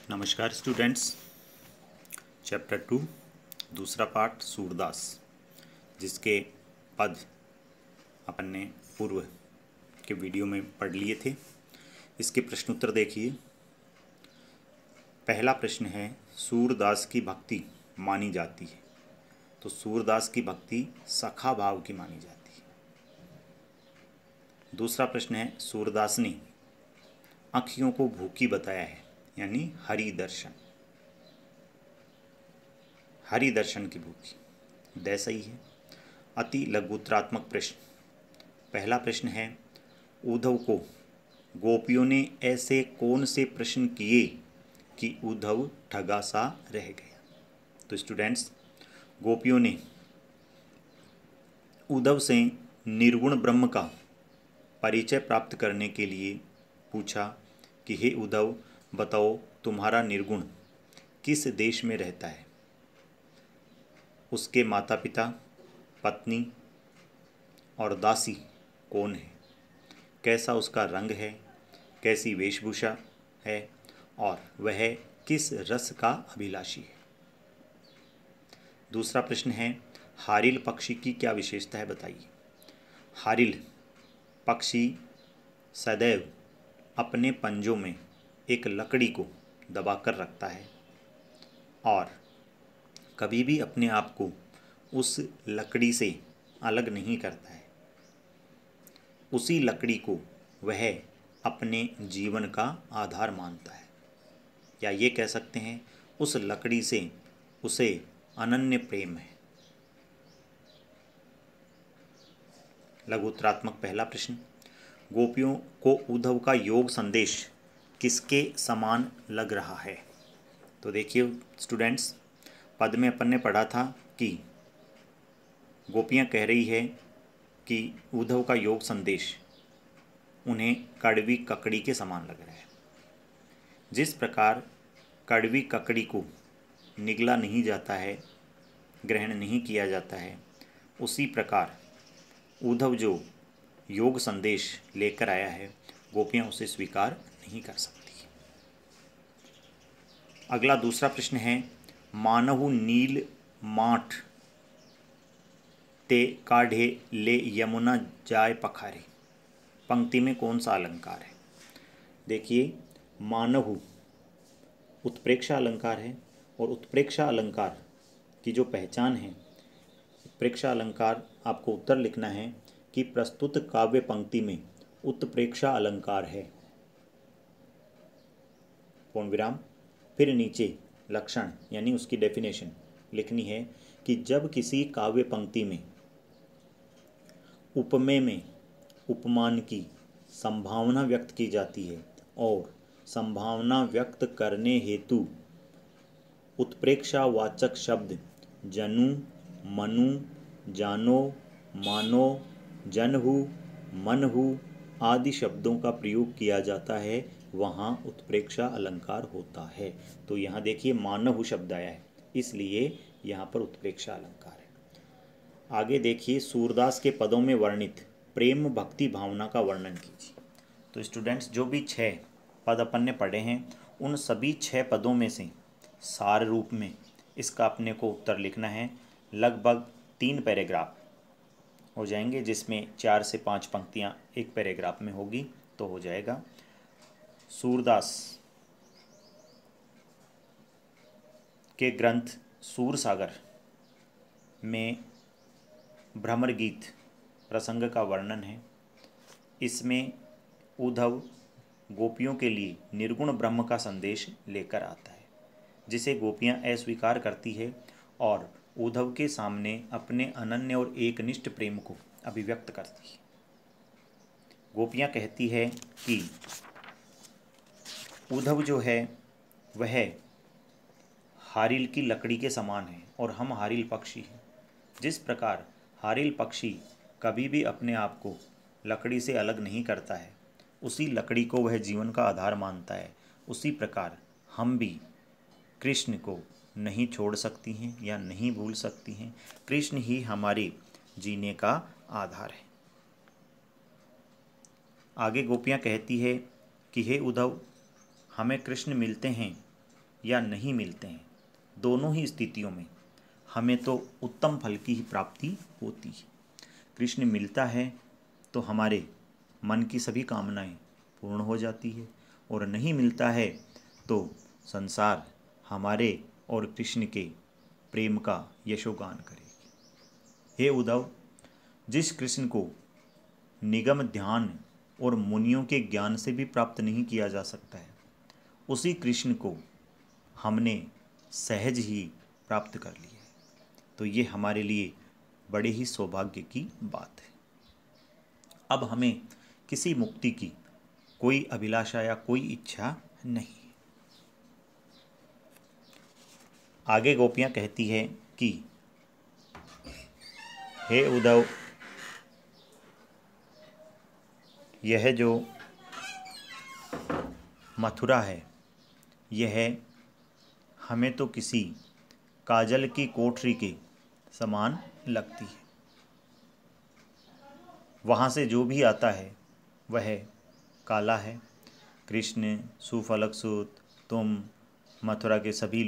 नमस्कार students. Chapter 2 दूसरा part Surdas, जिसके पद अपन ने पूर्व के वीडियो में पढ़ लिए थे। इसके प्रश्नोत्तर देखिए। पहला प्रश्न है, सूरदास की भक्ति मानी जाती है। तो सूरदास की भक्ति सखा भाव की मानी जाती है। दूसरा प्रश्न है, सूरदास ने आँखियों को भूखी बताया है, यानी हरि दर्शन की भूखी। दय सही है। अति लघुत्रात्मक प्रश्न। पहला प्रश्न है, उद्धव को गोपियों ने ऐसे कौन से प्रश्न किए कि उद्धव ठगा सा रह गया। तो स्टूडेंट्स, गोपियों ने उद्धव से निर्गुण ब्रह्म का परिचय प्राप्त करने के लिए पूछा कि हे उद्धव, बताओ तुम्हारा निर्गुण किस देश में रहता है, उसके माता पिता, पत्नी और दासी कौन है, कैसा उसका रंग है, कैसी वेशभूषा है और वह किस रस का अभिलाषी है। दूसरा प्रश्न है, हारिल पक्षी की क्या विशेषता है, बताइए। हारिल पक्षी सदैव अपने पंजों में एक लकड़ी को दबाकर रखता है और कभी भी अपने आप को उस लकड़ी से अलग नहीं करता है। उसी लकड़ी को वह अपने जीवन का आधार मानता है, या ये कह सकते हैं उस लकड़ी से उसे अनन्य प्रेम है। लघुत्रात्मक पहला प्रश्न, गोपियों को उद्धव का योग संदेश किसके समान लग रहा है। तो देखिए स्टूडेंट्स, पद में अपन ने पढ़ा था कि गोपियाँ कह रही है कि उद्धव का योग संदेश उन्हें कड़वी ककड़ी के समान लग रहा है। जिस प्रकार कड़वी ककड़ी को निगला नहीं जाता है, ग्रहण नहीं किया जाता है, उसी प्रकार उद्धव जो योग संदेश लेकर आया है, गोपियाँ उसे स्वीकार नहीं कर सकती। अगला दूसरा प्रश्न है, मानहु नील माठ ते काढ़े ले यमुना जाय पखारे। पंक्ति में कौन सा अलंकार है। देखिए, मानहु उत्प्रेक्षा अलंकार है और उत्प्रेक्षा अलंकार की जो पहचान है, उत्प्रेक्षा अलंकार आपको उत्तर लिखना है कि प्रस्तुत काव्य पंक्ति में उत्प्रेक्षा अलंकार है, पूर्ण विराम, फिर नीचे लक्षण यानी उसकी डेफिनेशन लिखनी है कि जब किसी काव्य पंक्ति में उपमेय में उपमान की संभावना व्यक्त की जाती है और संभावना व्यक्त करने हेतु उत्प्रेक्षावाचक शब्द जनु, मनु, जानो, मानो, जनहु, मनहु आदि शब्दों का प्रयोग किया जाता है, वहाँ उत्प्रेक्षा अलंकार होता है। तो यहाँ देखिए मानहु शब्द आया है, इसलिए यहाँ पर उत्प्रेक्षा अलंकार है। आगे देखिए, सूरदास के पदों में वर्णित प्रेम भक्ति भावना का वर्णन कीजिए। तो स्टूडेंट्स, जो भी 6 पद अपन ने पढ़े हैं, उन सभी 6 पदों में से सार रूप में इसका अपने को उत्तर लिखना है। लगभग 3 पैराग्राफ हो जाएंगे, जिसमें 4 से 5 पंक्तियां एक पैराग्राफ में होगी, तो हो जाएगा। सूरदास के ग्रंथ सूरसागर में भ्रमर गीत प्रसंग का वर्णन है। इसमें उद्धव गोपियों के लिए निर्गुण ब्रह्म का संदेश लेकर आता है, जिसे गोपियां अस्वीकार करती है और उद्धव के सामने अपने अनन्य और एकनिष्ठ प्रेम को अभिव्यक्त करती है। गोपियां कहती है कि उद्धव जो है वह हारिल की लकड़ी के समान है और हम हारिल पक्षी हैं। जिस प्रकार हारिल पक्षी कभी भी अपने आप को लकड़ी से अलग नहीं करता है, उसी लकड़ी को वह जीवन का आधार मानता है, उसी प्रकार हम भी कृष्ण को नहीं छोड़ सकती हैं या नहीं भूल सकती हैं। कृष्ण ही हमारे जीने का आधार है। आगे गोपियाँ कहती है कि हे उद्धव, हमें कृष्ण मिलते हैं या नहीं मिलते हैं, दोनों ही स्थितियों में हमें तो उत्तम फल की ही प्राप्ति होती है। कृष्ण मिलता है तो हमारे मन की सभी कामनाएं पूर्ण हो जाती है, और नहीं मिलता है तो संसार हमारे और कृष्ण के प्रेम का यशोगान करेगी। हे उद्धव, जिस कृष्ण को निगम ध्यान और मुनियों के ज्ञान से भी प्राप्त नहीं किया जा सकता है, उसी कृष्ण को हमने सहज ही प्राप्त कर लिया है। तो ये हमारे लिए बड़े ही सौभाग्य की बात है। अब हमें किसी मुक्ति की कोई अभिलाषा या कोई इच्छा नहीं है। आगे गोपियाँ कहती है कि हे उद्धव, यह जो मथुरा है यह हमें तो किसी काजल की कोठरी के समान लगती है। वहाँ से जो भी आता है वह काला है। कृष्ण, सुफलक सूत, तुम, मथुरा के सभी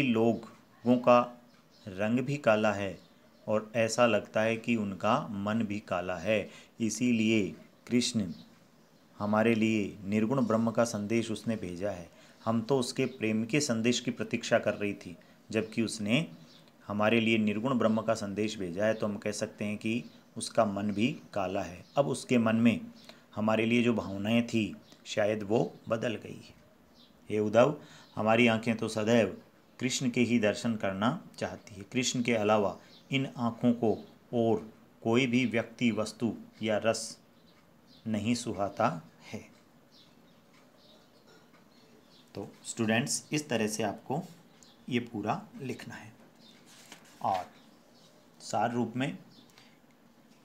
लोगों का रंग भी काला है, और ऐसा लगता है कि उनका मन भी काला है। इसीलिए कृष्ण हमारे लिए निर्गुण ब्रह्म का संदेश उसने भेजा है। हम तो उसके प्रेम के संदेश की प्रतीक्षा कर रही थी, जबकि उसने हमारे लिए निर्गुण ब्रह्म का संदेश भेजा है, तो हम कह सकते हैं कि उसका मन भी काला है। अब उसके मन में हमारे लिए जो भावनाएं थी शायद वो बदल गई है। हे उद्धव, हमारी आंखें तो सदैव कृष्ण के ही दर्शन करना चाहती है। कृष्ण के अलावा इन आँखों को और कोई भी व्यक्ति, वस्तु या रस नहीं सुहाता है। तो स्टूडेंट्स, इस तरह से आपको ये पूरा लिखना है, और सार रूप में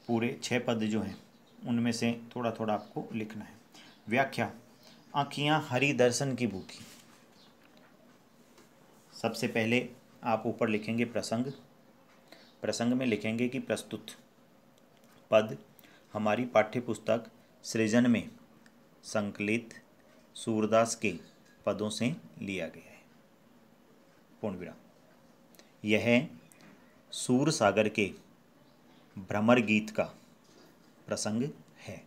पूरे 6 पद जो हैं उनमें से थोड़ा थोड़ा आपको लिखना है। व्याख्या। आँखियाँ हरि दर्शन की भूखी। सबसे पहले आप ऊपर लिखेंगे प्रसंग में लिखेंगे कि प्रस्तुत पद हमारी पाठ्य पुस्तक सृजन में संकलित सूरदास के पदों से लिया गया है। पूर्ण विराम। यह सूर सागर के भ्रमर गीत का प्रसंग है।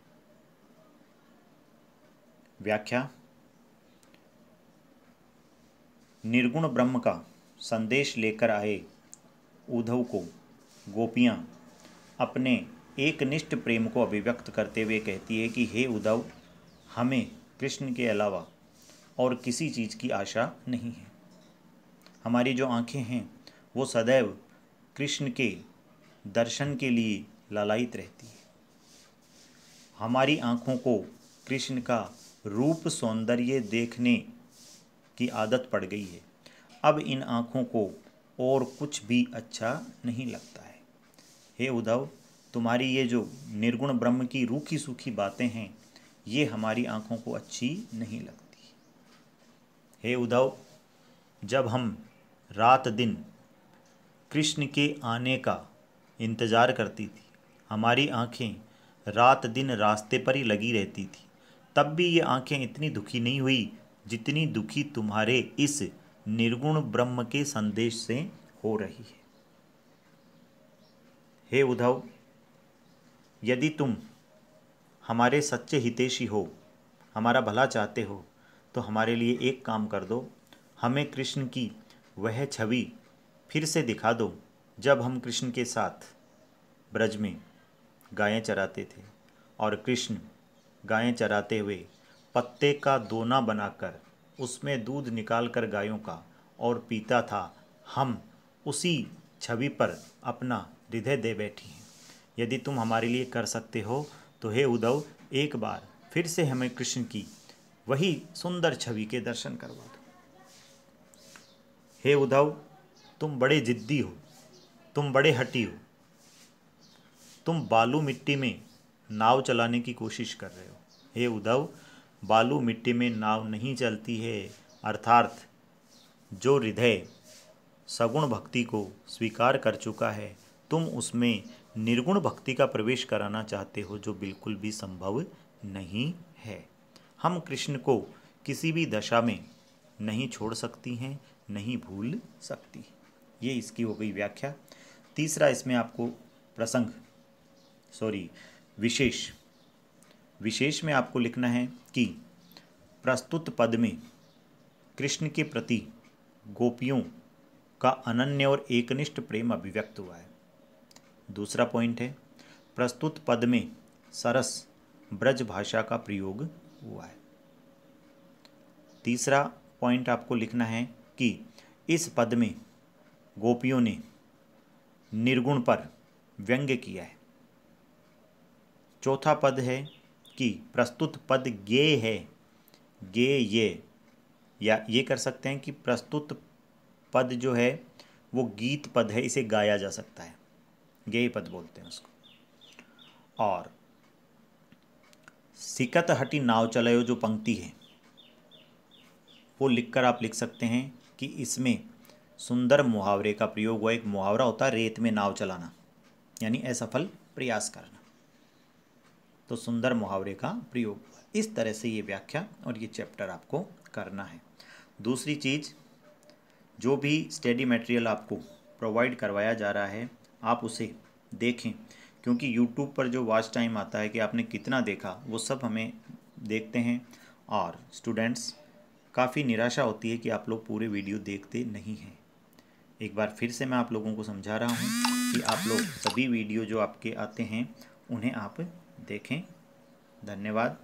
व्याख्या। निर्गुण ब्रह्म का संदेश लेकर आए उद्धव को गोपियाँ अपने एकनिष्ठ प्रेम को अभिव्यक्त करते हुए कहती है कि हे उद्धव, हमें कृष्ण के अलावा और किसी चीज़ की आशा नहीं है। हमारी जो आँखें हैं वो सदैव कृष्ण के दर्शन के लिए लालायित रहती है। हमारी आँखों को कृष्ण का रूप सौंदर्य देखने की आदत पड़ गई है। अब इन आँखों को और कुछ भी अच्छा नहीं लगता है। हे उद्धव, तुम्हारी ये जो निर्गुण ब्रह्म की रूखी सूखी बातें हैं ये हमारी आँखों को अच्छी नहीं लगती। हे उद्धव, जब हम रात दिन कृष्ण के आने का इंतज़ार करती थी, हमारी आँखें रात दिन रास्ते पर ही लगी रहती थी, तब भी ये आँखें इतनी दुखी नहीं हुई जितनी दुखी तुम्हारे इस निर्गुण ब्रह्म के संदेश से हो रही है। हे उद्धव, यदि तुम हमारे सच्चे हितैषी हो, हमारा भला चाहते हो, तो हमारे लिए एक काम कर दो। हमें कृष्ण की वह छवि फिर से दिखा दो जब हम कृष्ण के साथ ब्रज में गायें चराते थे, और कृष्ण गायें चराते हुए पत्ते का दोना बनाकर उसमें दूध निकालकर गायों का और पीता था। हम उसी छवि पर अपना हृदय दे बैठी हैं। यदि तुम हमारे लिए कर सकते हो तो हे उद्धव, एक बार फिर से हमें कृष्ण की वही सुंदर छवि के दर्शन करवा दो। हे उद्धव, तुम बड़े जिद्दी हो, तुम बड़े हठी हो, तुम बालू मिट्टी में नाव चलाने की कोशिश कर रहे हो। हे उद्धव, बालू मिट्टी में नाव नहीं चलती है, अर्थात जो हृदय सगुण भक्ति को स्वीकार कर चुका है, तुम उसमें निर्गुण भक्ति का प्रवेश कराना चाहते हो, जो बिल्कुल भी संभव नहीं है। हम कृष्ण को किसी भी दशा में नहीं छोड़ सकती हैं, नहीं भूल सकती। ये इसकी हो गई व्याख्या। तीसरा इसमें आपको प्रसंग विशेष विशेष में आपको लिखना है कि प्रस्तुत पद में कृष्ण के प्रति गोपियों का अनन्य और एकनिष्ठ प्रेम अभिव्यक्त हुआ है। दूसरा पॉइंट है प्रस्तुत पद में सरस ब्रज भाषा का प्रयोग हुआ है। तीसरा पॉइंट आपको लिखना है कि इस पद में गोपियों ने निर्गुण पर व्यंग्य किया है। चौथा पद है कि प्रस्तुत पद गेय है, गेय, या ये कर सकते हैं कि प्रस्तुत पद जो है वो गीत पद है, इसे गाया जा सकता है, गेय पद बोलते हैं उसको। और सिकत हटी नाव चलायो जो पंक्ति है वो लिखकर आप लिख सकते हैं कि इसमें सुंदर मुहावरे का प्रयोग हुआ। एक मुहावरा होता है रेत में नाव चलाना, यानी असफल प्रयास करना, तो सुंदर मुहावरे का प्रयोग हुआ। इस तरह से ये व्याख्या और ये चैप्टर आपको करना है। दूसरी चीज़, जो भी स्टडी मटेरियल आपको प्रोवाइड करवाया जा रहा है आप उसे देखें, क्योंकि यूट्यूब पर जो वॉच टाइम आता है कि आपने कितना देखा वो सब हमें देखते हैं, और स्टूडेंट्स काफ़ी निराशा होती है कि आप लोग पूरे वीडियो देखते नहीं हैं। एक बार फिर से मैं आप लोगों को समझा रहा हूँ कि आप लोग सभी वीडियो जो आपके आते हैं उन्हें आप देखें। धन्यवाद।